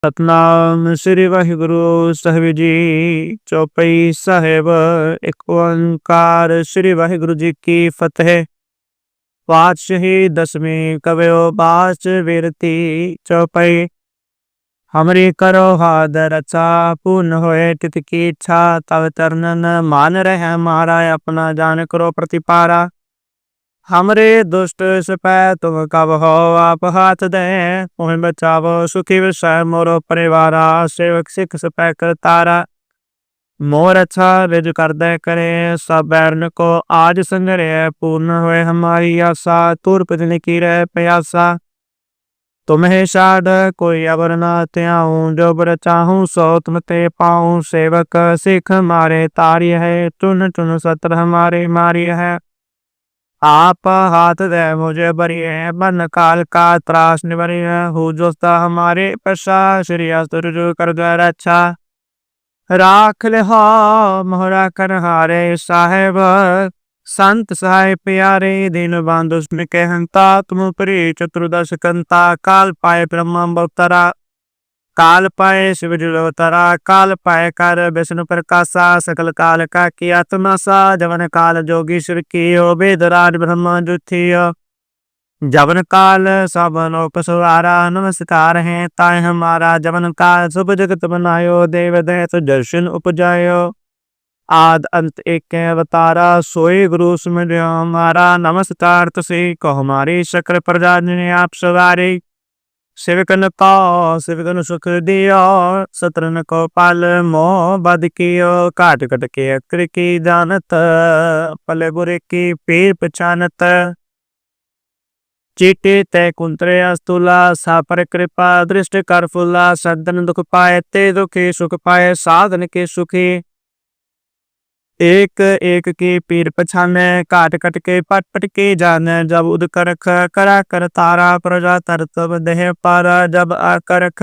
सतनाम श्री वाहिगुरु साहिब जी। चौपाई साहेब। एक ओंकार श्री वाहिगुरु जी की फतेह। पातशाही दसवीं कवयो बास वीरती। चौपाई। हमरी करो हाथ रचा पूर्ण होए तित की इच्छा तव तरनन मान रहे मारा अपना जान करो प्रतिपारा। हमरे दुष्ट सपै तुम कब हो आप हाथ दे तुम बचावो सुखी विषय मोरो परिवारा सेवक सिख सपै करतारा। मोर अच्छा रिज कर दे करे सब बैरन को आज संगरे पूर्ण हुए हमारी आशा तुर पतन की रह प्यासा। तुम्हें शाद कोई अबर ना त्याऊं जो बर चाहूं सो तुम ते पाऊं सेवक सिख मारे तारी है चुन चुन सत्र हमारे मारी है। आप हाथ दे मुझे बरिए बन काल का त्रास निवरिए हो जोस्ता हमारे पशा श्री असुर कर दे रक्षा। राख ले हो मोहरा कर हारे साहेब संत सहाय प्यारे दीन बांधु के हंता तुम परी चतुर्दश कंता काल पाए ब्रह्म अवतरा। काल पाए शिव अवतरा काल पाए कर विष्णु प्रकाशा सकल काल का की आत्मा सा जवन काल जोगीश्वर की ओ वेदराज ब्रह्म जुथियो। जवन काल सबन उपसवारा नमस्कार है ताय हमारा जवन काल शुभ जगत बनायो देव दैत दर्शन उपजायो। आद अंत एक अवतारा सोई गुरु सुमिरो हमारा नमस्कार तुसी को हमारी शक्र प्रजा ने आप सवारी। सेवकन को सेवकन सुख दियो सत्रन को पाल मोह बद कियो काट कट के अक्र की जानत पले बुरे की पीर पहचानत। चीटे तय कुंतरे अस्तुला सापर कृपा दृष्ट कर फुला सदन दुख पाए ते दुखी सुख पाए साधन के सुखी। एक एक की पीर पछाने काट कट के पट पट के जाने जब उद करख करा कर तारा प्रजा तरतब देह पारा जब आकरख।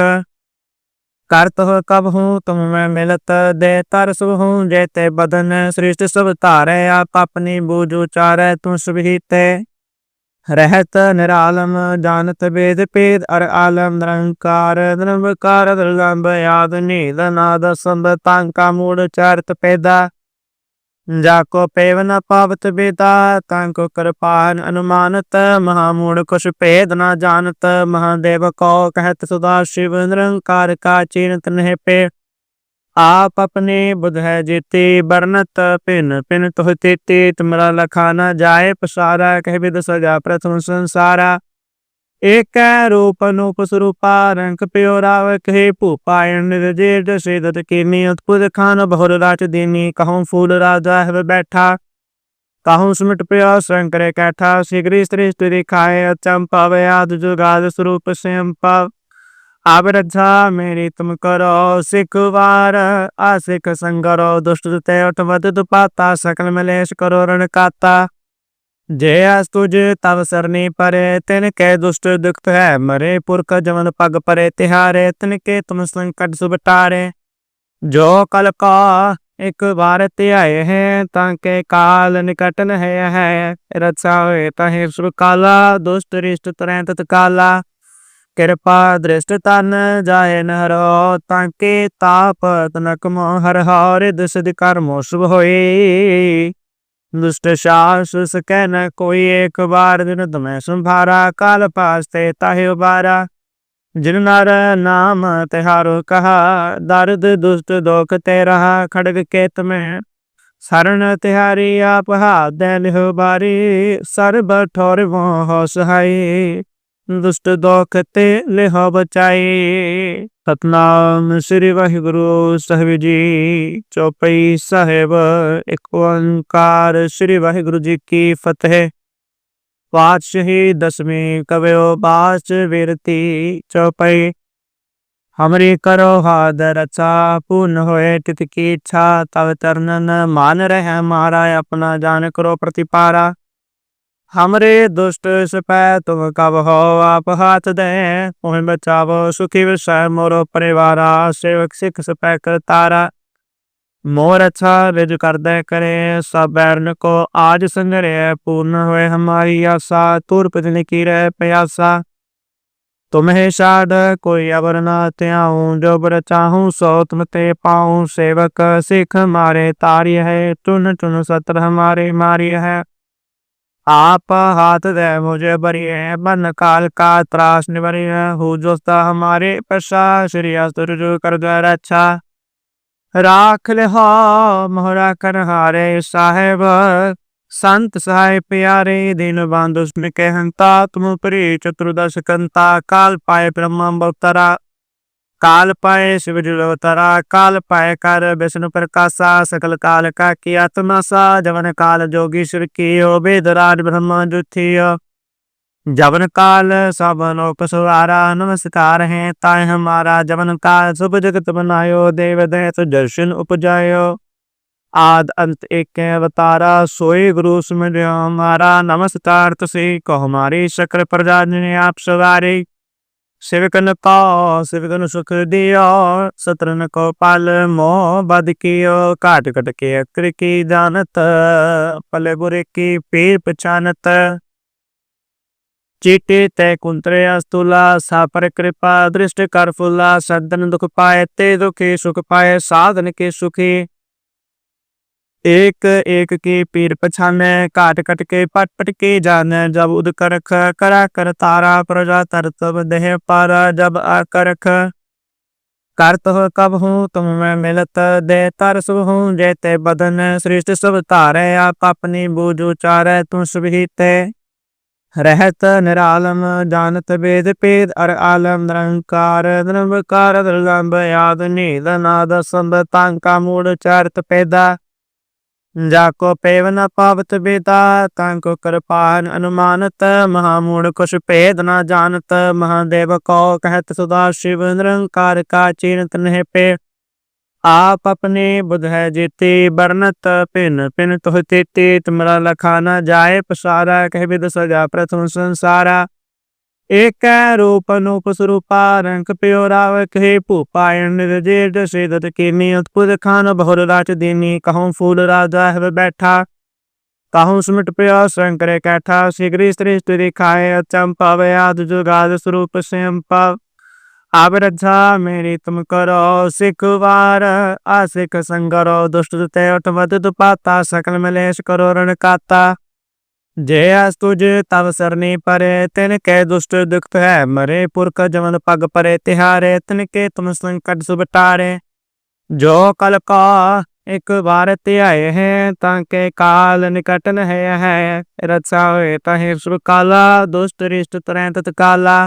करत हो कब हूँ तुम मैं मिलत दे तरस हूँ जेते बदन सृष्ट सब तारे आप अपनी बूझ उचारे तुम सुभिते। रहत निरालम जानत वेद पेद अर आलम निरंकार निरंकार दुर्लभ याद नील नाद संब तांका मूड चारत पैदा। जाको पेवन पावत बेदा तांको कृपान अनुमानत महामूढ़ कुछ भेद न जानत महादेव को कहत सदा शिव निरंकार का चीनत नहीं पे। आप अपने बुध है जीती बरनत पिन पिन तुह तीती तुमरा लखाना जाए पसारा कह विद सजा प्रथम संसारा। एक रूप नूप स्वरूपा रंग प्योराव कहे भूपायन निर्जेद सेदत कीनी उत्पुत खान बहुर राज दीनी कहूँ फूल राजा है बैठा। कहूँ सुमिट प्यो शंकर कैठा शीघ्र स्त्री स्त्री खाए चंपा व्याद जुगाद स्वरूप स्वयंपा। अब रक्षा मेरी तुम करो सिखवार आसिक संगरो दुष्ट ते उठवत दुपाता सकल मलेश करो रण काता। जय अस तुझ तव सरनी परे तिन के दुष्ट दुख है मरे पुरख जमन पग परे तिहारे तिन के तुम संकट सुबटारे। जो कल का एक बार आए हैं ताके काल निकट न है रक्षा हुए तहे सुर काला दुष्ट रिष्ट तरह तत्काला। कृपा दृष्ट तन जाए न हरो ताके ताप तनक मोह हर हर दुष्ट कर्मो शुभ होए। दुष्ट सास सकै न कोई एक बार दिन तुम्हें संभारा काल पास्ते ताहि उबारा। जिन नर नाम तिहारो कहा दर्द दुष्ट दोख ते रहा खड़ग के तुम्हें शरण तिहारी आप हाथ दे लिहो बारी सर्ब ठोर मोह सहाई दुष्ट दोख ते लिहो बचाई। सतनाम श्री वाहिगुरु साहिब जी। चौपाई साहेब। एक ओंकार श्री वाहिगुरु जी की फतेह। पातशाही दसवीं कवयो बास वीरती। चौपाई। हमरी करो हाथ रचा पूर्ण होए तित की इच्छा तव तरनन मान रहे मारा अपना जान करो प्रतिपारा। हमरे दुष्ट सपै तुम कब हो आप हाथ दे तुम बचावो सुखी विषय मोरो परिवारा सेवक सिख सपै करतारा। मोर अच्छा रिज कर दे करे सब बैरन को आज संगरे पूर्ण हुए हमारी आशा तुर पतन की रह प्यासा। तुम्हें साध कोई अवर न त्याऊं, जो बर चाहूं सो तुम ते पाऊं। सेवक सिख मारे तार्य है, चुन चुन सत्र हमारे मार्य है। आप हाथ दे मुझे बरिए, बन काल का त्रास निवरिए। हो जोस्ता हमारे पशा, श्री असुर जो कर द्वार अच्छा। राख ले हो मोहरा कर हारे साहेब, संत सहाय प्यारे। दीन बांधु के हंता, तुम परी चतुर्दश कंता। काल पाए ब्रह्म अवतरा, काल पाए शिव जी अवतरा। काल पाए कर विष्णु प्रकाशा, सकल काल का किया तमाशा। जवन काल जोगीश्वर की, वेदराज ब्रह्म जुथियो। जवन काल सब लोक सुहारा, नमस्कार है ताय हमारा। जवन काल सब जगत बनायो, देव दैत दर्शन उपजायो। आद अंत एक अवतारा, सोई गुरु सुमिरो हमारा। नमस्कार तुसे को हमारी, सकल प्रजा ने आप सवारी। सेवकन को सेवकन सुख दियो, सत्रन को पाल मोह बद कियो। काट कट के अक्र की जानत, पले बुरे की पीर पहचानत। चीटे तय कुंतरे अस्तुला, सापर कृपा दृष्टि कर फुला। सदन दुख पाए ते दुखी, सुख पाए साधन के सुखी। एक एक की पीर पछाने, काट कट के पट पट के जाने। जब उद करख करा कर तारा, प्रजा तरतब देह पारा। जब आ करख करत हो कब हूँ, तुम मैं मिलत दे तरस हूँ। जेते बदन सृष्टि सब तारे, आप अपनी बूझ उचारे। तुम सुभिते रहत निरालम, जानत वेद पेद अर आलम। निरंकार निरंकार दुर्लभ, याद नील नाद संब। तांका मूड चारत पेदा, जाको पेव न पावत बेदा। तांको कृपान अनुमानत, महामूड कुछ पेद न जानत। महादेव को कहत सदा शिव, निरंकार का चीनत नहीं पे। आप अपने बुध है जीती, बरनत पिन पिन तुह तेती। तुमरा लखाना जाए पसारा, कह विद सजा प्रथम संसारा। एक रूप नूप स्वरूपा, रंग प्यो राव कहे भूपायन। निर्जेद सेदत कीनी, अद्भुत खान बहुर राज दीनी। कहूँ फूल राजा है बैठा, कहूँ सुमिट प्यो शंकर कैठा। शीघ्र श्रेष्ठ दिखाए, अचंपा व्याध जुगाद स्वरूप स्वयंपा। अब रक्षा मेरी तुम करो, सिखवार आशिक संगरो। दुष्ट ते उठवत दुपाता, सकल मलेश करो रण काता। जय अस तुझ तव सरनी परे, तिनके दुष्ट दुख है मरे। पुरख जमन पग परे तिहारे, तिनके तुम संकट सुबटारे। जो कल का एक बार ते आए हैं, ताके काल निकट न है। रक्षा होए तहे सुर काला, दुष्ट रिष्ट तरह तत्काला।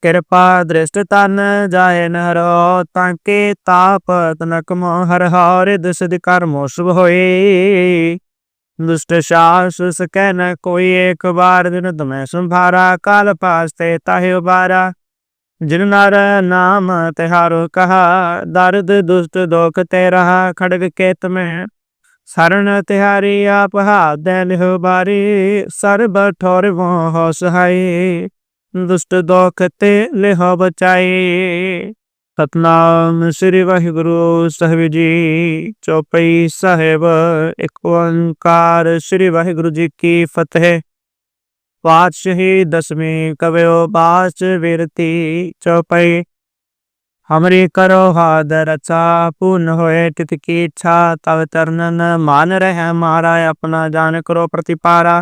कृपा दृष्ट तन जाए नरो, ताके ताप तनक मोहर हर। दुष्ट कर्मो शुभ होए, दुष्ट साहस सकै न कोई। एक बार दिन तुम्हें संभारा, काल पासते ताहे उबारा। जिन नर नाम तिहारो कहा, दर्द दुष्ट दोख ते रहा। खड़ग के तुम्हें शरण तिहारी, आप हाथ दे लिहो बारी। सर्ब ठोर मोह सहाई, दुष्ट दोख ते लिहो बचाई। सतनाम श्री वाहिगुरु साहिब जी। चौपाई साहेब एक ओंकार, श्री वाहिगुरु जी की फतेह। पातशाही दसवीं कवयो बास वीरती। चौपाई हमरी करो हाथ रचा, पूर्ण होए तित की इच्छा। तब तरनन मान रहे मारा, अपना जान करो प्रतिपारा।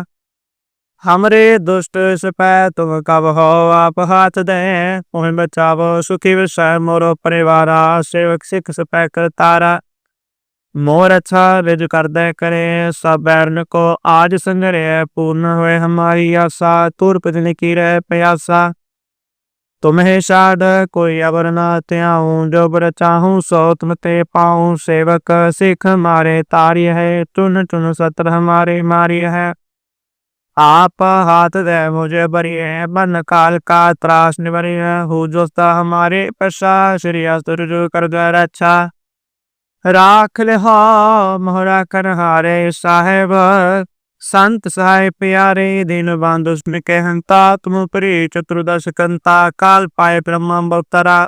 हमरे दुष्ट सपै तुम कब हो, आप हाथ दे तुम बचावो। सुखी विषय मोरो परिवारा, सेवक सिख सपै कर तारा। मोर अच्छा रिज कर दे करे, सब बैरन को आज संगरे। पूर्ण हुए हमारी आशा, तुर पतन की रह प्यासा। तुम्हें साध कोई अवर न त्याऊं, जो बर चाहूं सो तुम ते पाऊं। सेवक सिख मारे तार्य है, चुन चुन सत्र हमारे मार्य है। आप हाथ दे मुझे बरिए, बन काल का त्रास निवरिए। हो जोस्ता हमारे पशा, श्री असुर जो कर द्वार अच्छा। राख ले हो मोहरा कर हारे साहेब, संत सहाय प्यारे। दीन बांधु के हंता, तुम परी चतुर्दश कंता। काल पाए ब्रह्म अवतरा,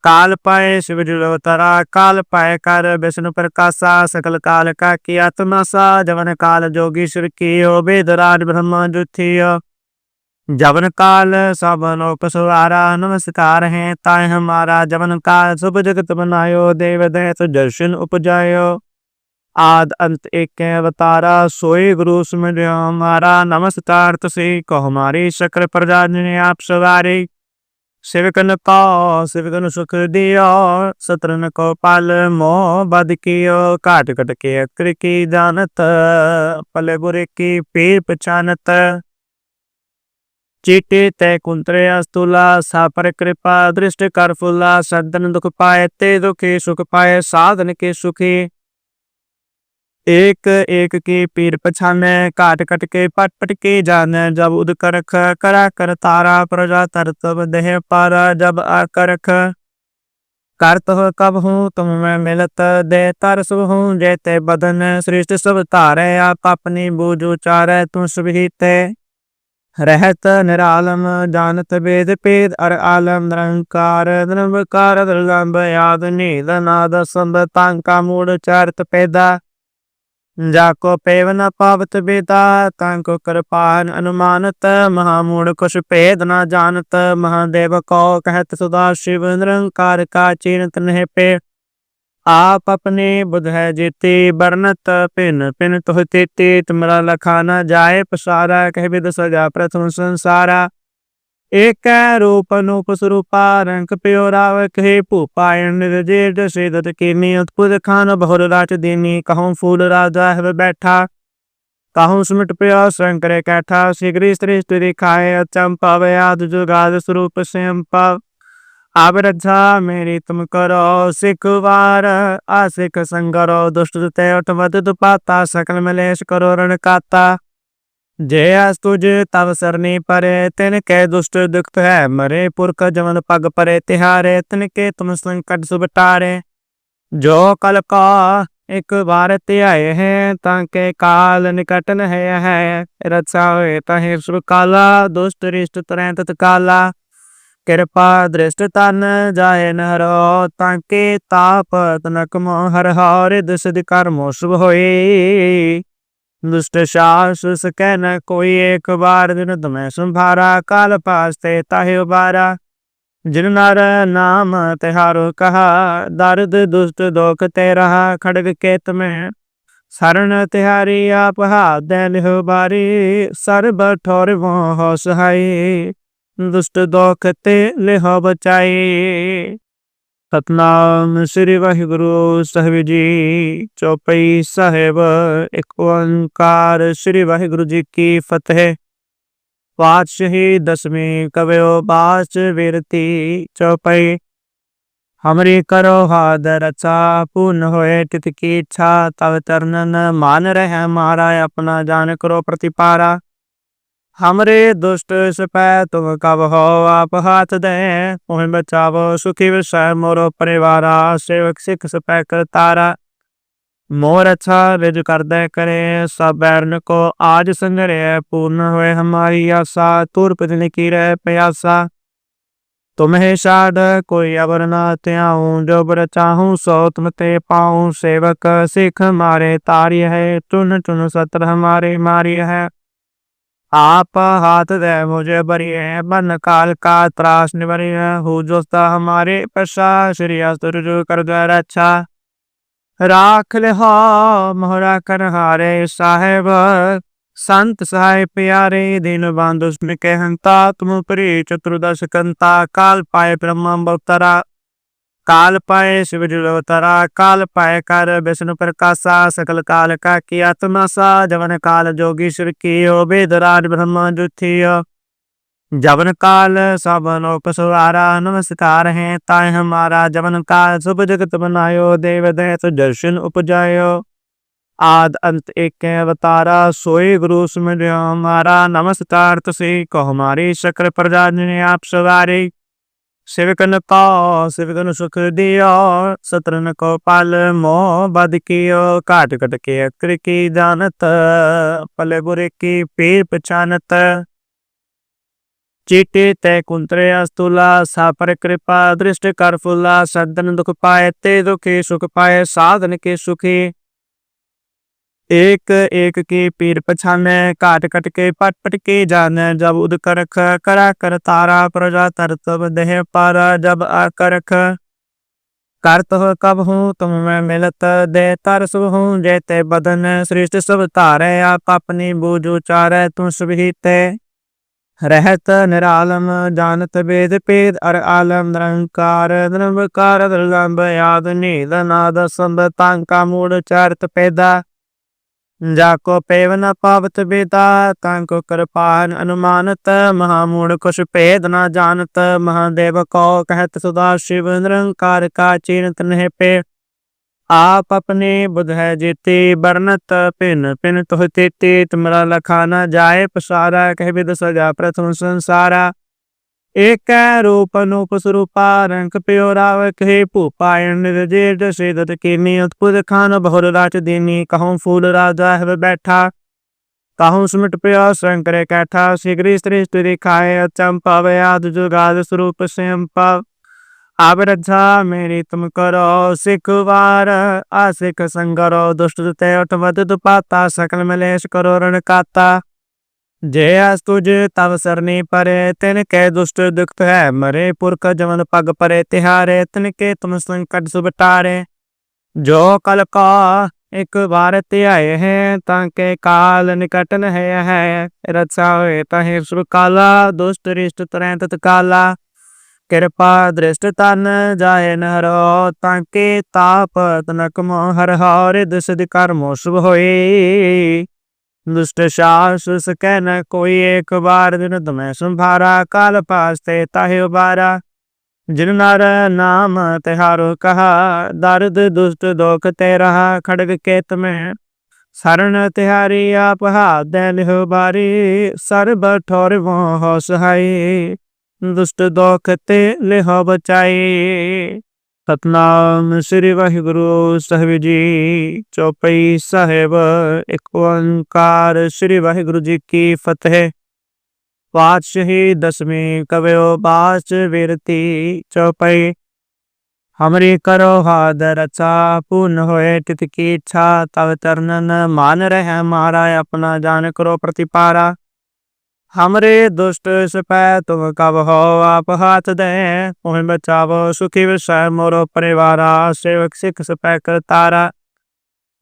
काल पाए शिव जी अवतरा। काल पाए कर विष्णु प्रकाशा, सकल काल का किया तमाशा। जवन काल जोगीश्वर की, वेदराज ब्रह्म जुथियो। जवन काल सबन उपसवारा नमस्कार है ताय हमारा जवन काल सब जगत बनायो देव दैत दर्शन उपजायो आद अंत एक अवतारा सोई गुरु सुमिर हमारा नमस्कार तुसे को हमारी शक्र प्रजा ने आप सवारे सेवकन का सेवकन सुख दियो सत्रन को पाल मोह बद कियो काट कट के अक्र की जानत पल बुरे की पीर पहचानत चीटे तय कुंत्रे अस्तुला सापर कृपा दृष्ट कर फुला सदन दुख पाए ते दुखी सुख पाए साधन के सुखी एक एक की पीर पछाने काट कट के पट पट के जाने जब उद करख करा कर तारा प्रजा तरतब देह पारा जब आ करख करत हो कब हूँ तुम में मिलत दे तरस हूँ जेते बदन सृष्ट सब तारे आप अपनी बूझ उचारे तुम सुभिते रहत निरालम जानत वेद पेद अर आलम निरंकार निरंकार दुर्गंब याद नील नाद संब तांका मूड चारत पैदा जाको पेवन पावत बेदा तांको कृपान अनुमानत महामूड कुछ भेद न जानत महादेव को कहत सदा शिव निरंकार का चिन्त नहीं पे आप अपने बुध है जीते बरनत पिन पिन तुह तेते तुमरा लखाना जाए पसारा कह विद सजा प्रथम संसारा एक रूप अनूप स्वरूपा रंग प्योराव कहे भूपायन निर्जेद सेदत कीनी अद्भुत खान बहुर राज दीनी कहूँ फूल राजा है बैठा कहूँ सुमिट प्यो शंकर कैठा शीघ्र श्रेष्ठ दिखाए चंपा व्याद जुगाद स्वरूप स्वयं अब रक्षा मेरी तुम करो सिखवार आशिक संगरो दुष्ट तेवत पाता सकल मलेश करो रण काता जय अस तुझ तव सरनी परे तिन के दुष्ट दुख है मरे पुरख जमन पग परे तिहारे तिन के तुम संकट सुबटारे जो कल का एक बार त्याय है ताके काल निकटन है रक्षा हुए तहे सुर काला दुष्ट रिष्ट तरह तत्काला कृपा दृष्ट तन जाए नरो ताके ताप तनक हर हर दुष्ट कर्मो शुभ होए दुष्ट सास सकै न कोई एक बार दिन तुम्हें संभारा काल पास्ते ताहे उबारा जिन नर नाम तिहारो कहा दर्द दुष्ट दोख ते रहा खड़ग केत में शरण तिहारी आप हाथ दैन हो बारी सर्ब ठोर वो हो सहाई दुष्ट दोख ते लिहो बचाई सतनाम श्री वाहिगुरु साहिब जी चौपाई साहेब एक ओंकार श्री वाहिगुरु जी की फतेह पातशाही दसवीं कवयो बास वीरती चौपाई हमरी करो हाद रचा पूर्ण होए तित की इच्छा तव चरणन मान रहे हमारा अपना जान करो प्रतिपारा हमरे दुष्ट सपै तुम कब हो आप हाथ दे तुम्हें बचावो सुखी विषय मोरो परिवारा सेवक सिख सपै कर तारा मोर अच्छा रिज कर दे करे सब बैरन को आज संगरे पूर्ण हुए हमारी आशा तुर पितने की रह प्यासा तुम्हें शाद कोई अबर ना त्याऊं जो बर चाहूं सो तुम ते पाऊं सेवक सिख मारे तारी है चुन चुन सत्र हमारे मारी है आप हाथ दे मुझे बरिए बन काल का त्रास निवरिए हो जोस्ता हमारे पशा श्री असुरजु कर द्वार अच्छा राख ले हो मोहरा कर हारे साहेब संत सहाय प्यारे दिन बांधु के हंता तुम प्री चतुर्दश कंता काल पाए ब्रह्म बवतरा काल पाए शिव जुलवतरा काल पाए कर विष्णु प्रकाशा सकल काल का की आत्मा सा जवन काल जोगीश्वर की वेदराज ब्रह्म जुथियो जवन काल सबन उपसवारा नमस्कार है ताय हमारा जवन काल शुभ जगत बनायो देव दैत दर्शन उपजायो आद अंत एक अवतारा सोई गुरु सुमिर हमारा नमस्कार तुसे को हमारी शक्र प्रजा ने आप सवारे सेवकन का सेवकन सुख दियो सत्रन को पाल मोह बद कियो काट कट के अक्र की जानत पल बुरे की पीर पहचानत चीटे तय कुंत्रे अस्तुला सापर कृपा दृष्ट कर फुला सदन दुख पाए ते दुखी सुख पाए साधन के सुखी एक एक की पीर पछाने, काट कट के पट पट के जाने, जब उद करख करा कर तारा, प्रजा तरतब देह पारा, जब आकरख करत हो कब हूँ तुम मैं मिलत, दे तर शुभ हूँ जेते बदन, सृष्टि सब तारे आप अपनी बूझ उचारे, तुम सुभिते रहत निरालम, जानत वेद पेद अर आलम, निरंकार निरंकार दुर्लभ याद नील नाद संब, तांका मूड चारत पैदा, जाको पेव न पावत बेता, तांको कृपान अनुमानत, महामूढ़ कुछ भेद न जानत, महादेव को कहत सदा शिव, निरंकार का चिंत नहीं पे, आप अपने बुध है जीती बरनत, पिन पिन तुह तीती, तुमरा लखा न जाए पसारा, कह विद सजा प्रथम संसारा, एक रूप नूप स्वरूपा, रंग प्योराव कहे भूपायन, निर्जेद श्रीदत कीनी, अद्भुत खान बहुर राज दीनी, कहूँ फूल राजा है बैठा, कहूँ सुमिट प्रिय शंकर कैठा, शीघ्र स्त्री स्तुति खाए, चंपा व्याद जुगाद स्वरूप स्वयंपा, अब रक्षा मेरी तुम करो सिखवार, आशिक संगरो दुष्ट ते उठवत दुपाता, सकल मलेश करो रण काता, जय अस तुझ तव सरनी परे, तिन के दुष्ट दुख है मरे, पुरख जमन पग परे तिहारे, तिन के तुम संकट सुब टारे, जो कल का एक बार ते आए हैं, ताके काल निकट न है, रक्षा हुए तहे सुर काला, दुष्ट रिष्ट तुरंत तत्काला, कृपा दृष्ट तन जाए न हरो, ताके ताप तनक मोह हर हर, दुष्ट कर्मो शुभ होए, दुष्ट साहस सकै न कोई, एक बार दिन तुम्हें संभारा, काल पास्ते ताहि उबारा, जिन नर नाम तिहारो कहा, दर्द दुष्ट दोख ते रहा, खड़ग केत में शरण तिहारी, आप हाथ दे लिहो बारी, सर्ब ठोर मोह सहाई, दुष्ट दोख ते लिहो बचाई, सतनाम श्री वाहिगुरु साहिब जी। चौपाई साहेब। एक ओंकार श्री वाहिगुरु जी की फतेह। पातशाही दसवीं कवयो बास वीरती। चौपाई। हमरी करो हाथ रचा, पूर्ण होए तित की इच्छा, तब तरनन मान रहे मारा, अपना जान करो प्रतिपारा, हमरे दुष्ट सपै तुम कब हो, आप हाथ दे तुम बचावो, सुखी विषय मोरो परिवारा, सेवक सिख सपै कर तारा,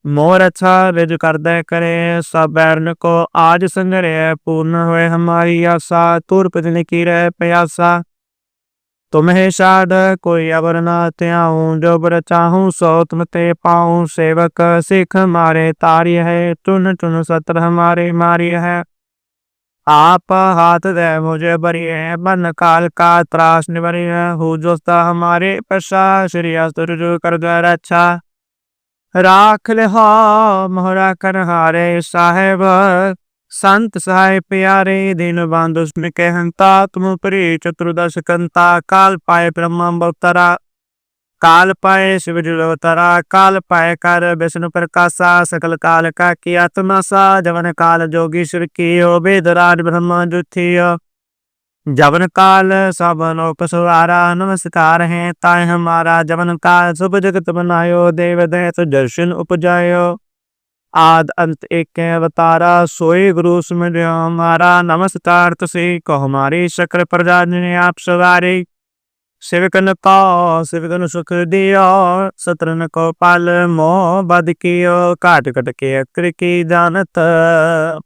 मोर अच्छा रिज कर दे करे, सब बैरन को आज संगरे, पूर्ण हुए हमारी आशा, तुर पितने की रह प्यासा, तुम्हें शाद कोई अबर ना त्याऊं, जो बर चाहूं सो तुम ते पाऊं, सेवक सिख हमारे तारी है, चुन चुन सत्र हमारे मारी है, आप हाथ दे मुझे बरिए, बन काल का त्रास निवरिए, हो जोस्ता हमारे पशा, श्री अस्तर जो कर दे रक्षा, राख ले हो मोहरा कर हारे साहेब, संत सहाय प्यारे, दीन बांधु के हंता, तुम परी चतुर्दश कंता, काल पाए ब्रह्म अवतरा, काल पाए शिव अवतरा, काल पाए कर विष्णु प्रकाशा, सकल काल का की आत्मा सा, जवन काल जोगीश्वर की ओ, वेदराज ब्रह्म जुथियो, जवन काल सब लोक सुवारा, नमस्कार है ताय हमारा, जवन काल शुभ जगत बनायो, देव दैत दर्शन उपजायो, आद अंत एक अवतारा, सोई गुरु सुमिरो हमारा, नमस्कार तुसे को हमारी शक्र प्रजा ने आप सवारी, सेवकन को सेवकन सुख दियो, सत्रन को पाल मोह बद कियो, काट कट के अक्र की जानत,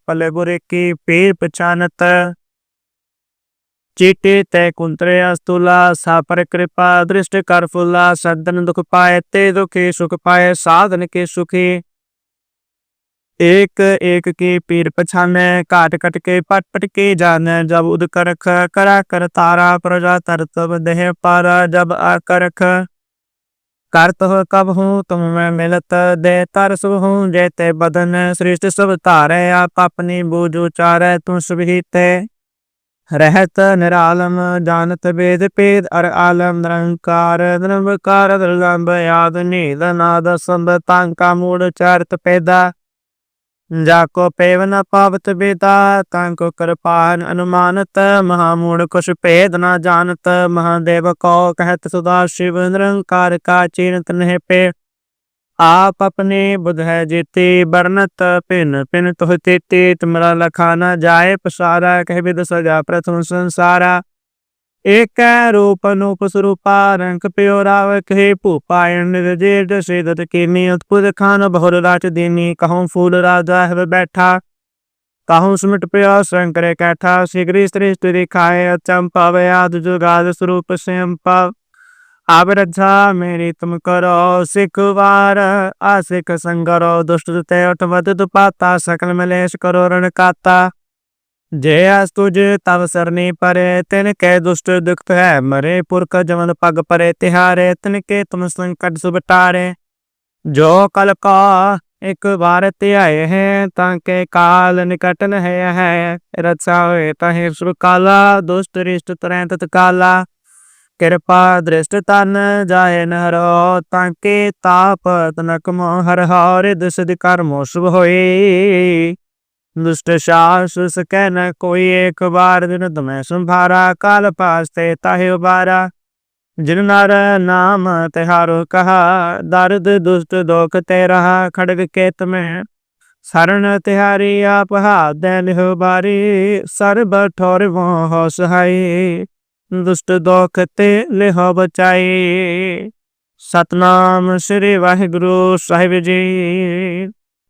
पले बुरे की पीर पहचानत, चीटी ते कुंतरे अस्तुला, सापर कृपा दृष्ट कर फुला, संतन दुख पाए ते दुखी, सुख पाए साधन के सुखी, एक एक की पीर पछाने, काट कट के पट पट के जाने, जब उद करख करा कर तारा, प्रजा तरतब देह पारा, जब आकरख करत हो कब हूँ तुम मैं मिलत, दे तर शुभ हूँ जेते बदन, सृष्टि सब तारे आप अपनी बूझ उचारे, तुम सुभिते रहत निरालम, जानत वेद पेद अर आलम, निरंकार निरंकार दुर्लभ याद नील नाद संब, तांका मूड चारत पैदा, जाको पेव न पावत बेता, तांको कृपान अनुमानत, महामूढ़ कुछ भेद न जानत, महादेव को कहत सदा शिव, निरंकार का चिंत नहीं पे, आप अपने बुध है जेते बरनत पिन पिन तुह तेते तुमरा लखाना जाए पसारा कह विद सजा प्रथम संसारा एक रूप अनूप स्वरूपा रंग प्यो राव कहे भूपायन जेठ सेदत कीनी उत्पुत खान बहुर राज दीनी कहूँ फूल राजा है बैठा कहूँ सुमिट प्यो शंकर कैठा शीघ्र श्रेष्ठ दिखाए चंपा व्याध जुगाद स्वरूप स्वयं अब रक्षा मेरी तुम करो सिखवार आशिक संगरो दुष्ट ते उठवत पाता सकल मलेश करो रण काता जय अस तुझ तव सरनी परे तिन के दुष्ट दुख है मरे पुरख जमन पग परे तिहारे तिन के तुम संकट सुबटारे जो कल का एक बार त्याए हैं ताके काल निकट न है रक्षा हुए तहे सुर काला दुष्ट रिष्ट तरह तत्काला कृपा दृष्ट तन जाए नरो ताके ताप तनक मोहर हर दुष्ट कर्मो शुभ होए दुष्ट सास सकै न कोई एक बार दिन तुम्हें संभारा काल पास्ते ताहे उबारा जिन नर नाम तिहारो कहा दर्द दुष्ट दोख ते रहा खड़ग केत में शरण तिहारी आप हाथ लिहो बारी सर्ब ठोर मोह सहाई दुष्ट दोख ते लिहो बचाई सतनाम श्री वाहिगुरु साहिब जी।